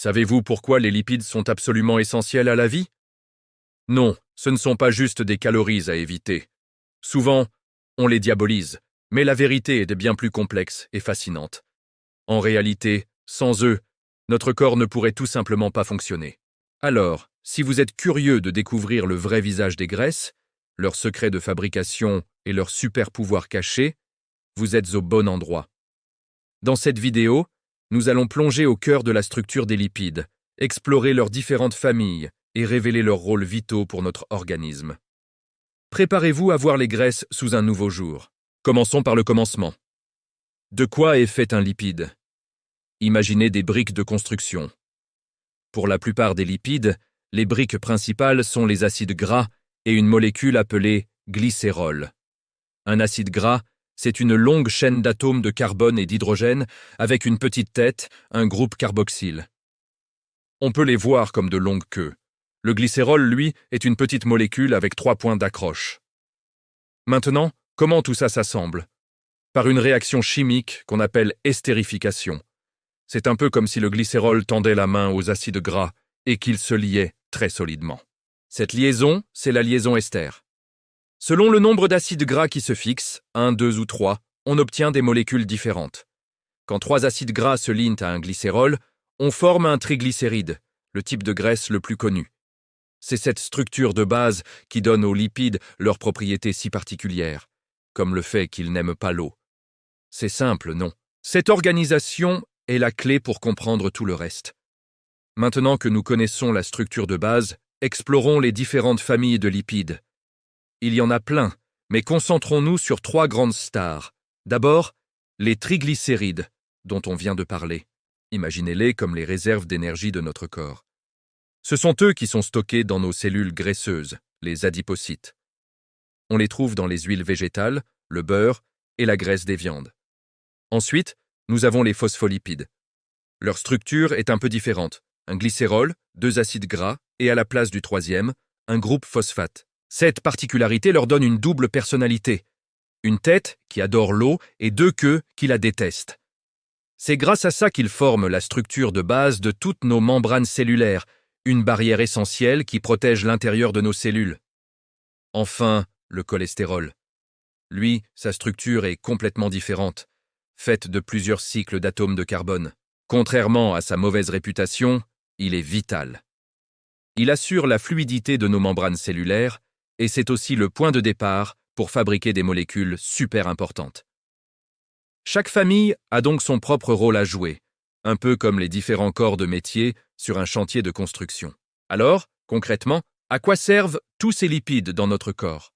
Savez-vous pourquoi les lipides sont absolument essentiels à la vie? Non, ce ne sont pas juste des calories à éviter. Souvent, on les diabolise, mais la vérité est bien plus complexe et fascinante. En réalité, sans eux, notre corps ne pourrait tout simplement pas fonctionner. Alors, si vous êtes curieux de découvrir le vrai visage des graisses, leurs secrets de fabrication et leurs super pouvoirs cachés, vous êtes au bon endroit. Dans cette vidéo, nous allons plonger au cœur de la structure des lipides, explorer leurs différentes familles et révéler leurs rôles vitaux pour notre organisme. Préparez-vous à voir les graisses sous un nouveau jour. Commençons par le commencement. De quoi est fait un lipide? Imaginez des briques de construction. Pour la plupart des lipides, les briques principales sont les acides gras et une molécule appelée glycérol. Un acide gras, c'est une longue chaîne d'atomes de carbone et d'hydrogène avec une petite tête, un groupe carboxyle. On peut les voir comme de longues queues. Le glycérol, lui, est une petite molécule avec 3 points d'accroche. Maintenant, comment tout ça s'assemble? Par une réaction chimique qu'on appelle estérification. C'est un peu comme si le glycérol tendait la main aux acides gras et qu'ils se liaient très solidement. Cette liaison, c'est la liaison ester. Selon le nombre d'acides gras qui se fixent, 1, 2 ou 3, on obtient des molécules différentes. Quand 3 acides gras se lient à un glycérol, on forme un triglycéride, le type de graisse le plus connu. C'est cette structure de base qui donne aux lipides leurs propriétés si particulières, comme le fait qu'ils n'aiment pas l'eau. C'est simple, non? Cette organisation est la clé pour comprendre tout le reste. Maintenant que nous connaissons la structure de base, explorons les différentes familles de lipides. Il y en a plein, mais concentrons-nous sur 3 grandes stars. D'abord, les triglycérides, dont on vient de parler. Imaginez-les comme les réserves d'énergie de notre corps. Ce sont eux qui sont stockés dans nos cellules graisseuses, les adipocytes. On les trouve dans les huiles végétales, le beurre et la graisse des viandes. Ensuite, nous avons les phospholipides. Leur structure est un peu différente. Un glycérol, 2 acides gras et à la place du 3e, un groupe phosphate. Cette particularité leur donne une double personnalité. Une tête qui adore l'eau et 2 queues qui la détestent. C'est grâce à ça qu'ils forment la structure de base de toutes nos membranes cellulaires, une barrière essentielle qui protège l'intérieur de nos cellules. Enfin, le cholestérol. Lui, sa structure est complètement différente, faite de plusieurs cycles d'atomes de carbone. Contrairement à sa mauvaise réputation, il est vital. Il assure la fluidité de nos membranes cellulaires et c'est aussi le point de départ pour fabriquer des molécules super importantes. Chaque famille a donc son propre rôle à jouer, un peu comme les différents corps de métier sur un chantier de construction. Alors, concrètement, à quoi servent tous ces lipides dans notre corps?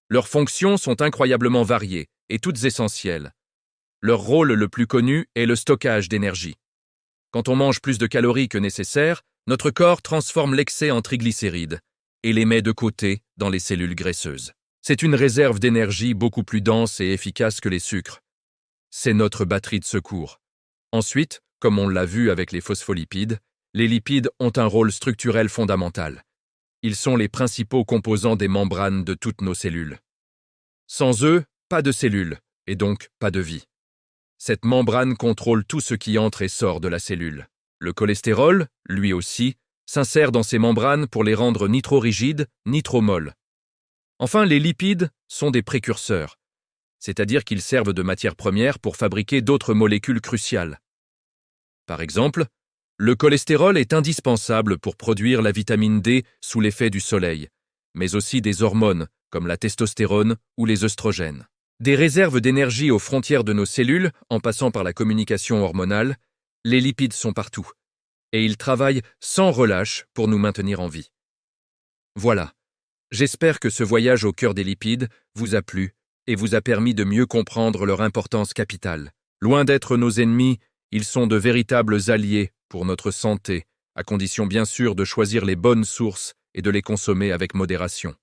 Leurs fonctions sont incroyablement variées et toutes essentielles. Leur rôle le plus connu est le stockage d'énergie. Quand on mange plus de calories que nécessaire, notre corps transforme l'excès en triglycérides et les met de côté dans les cellules graisseuses. C'est une réserve d'énergie beaucoup plus dense et efficace que les sucres. C'est notre batterie de secours. Ensuite, comme on l'a vu avec les phospholipides, les lipides ont un rôle structurel fondamental. Ils sont les principaux composants des membranes de toutes nos cellules. Sans eux, pas de cellules, et donc pas de vie. Cette membrane contrôle tout ce qui entre et sort de la cellule. Le cholestérol, lui aussi, s'insère dans ces membranes pour les rendre ni trop rigides, ni trop molles. Enfin, les lipides sont des précurseurs, c'est-à-dire qu'ils servent de matière première pour fabriquer d'autres molécules cruciales. Par exemple, le cholestérol est indispensable pour produire la vitamine D sous l'effet du soleil, mais aussi des hormones comme la testostérone ou les œstrogènes. Des réserves d'énergie aux frontières de nos cellules, en passant par la communication hormonale, les lipides sont partout, et ils travaillent sans relâche pour nous maintenir en vie. Voilà, j'espère que ce voyage au cœur des lipides vous a plu et vous a permis de mieux comprendre leur importance capitale. Loin d'être nos ennemis, ils sont de véritables alliés pour notre santé, à condition bien sûr de choisir les bonnes sources et de les consommer avec modération.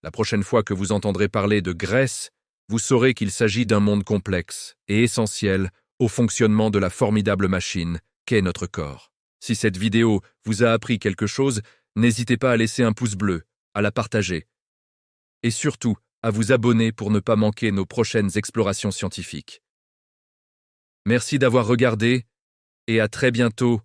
La prochaine fois que vous entendrez parler de graisse, vous saurez qu'il s'agit d'un monde complexe et essentiel au fonctionnement de la formidable machine qu'est notre corps. Si cette vidéo vous a appris quelque chose, n'hésitez pas à laisser un pouce bleu, à la partager et surtout à vous abonner pour ne pas manquer nos prochaines explorations scientifiques. Merci d'avoir regardé et à très bientôt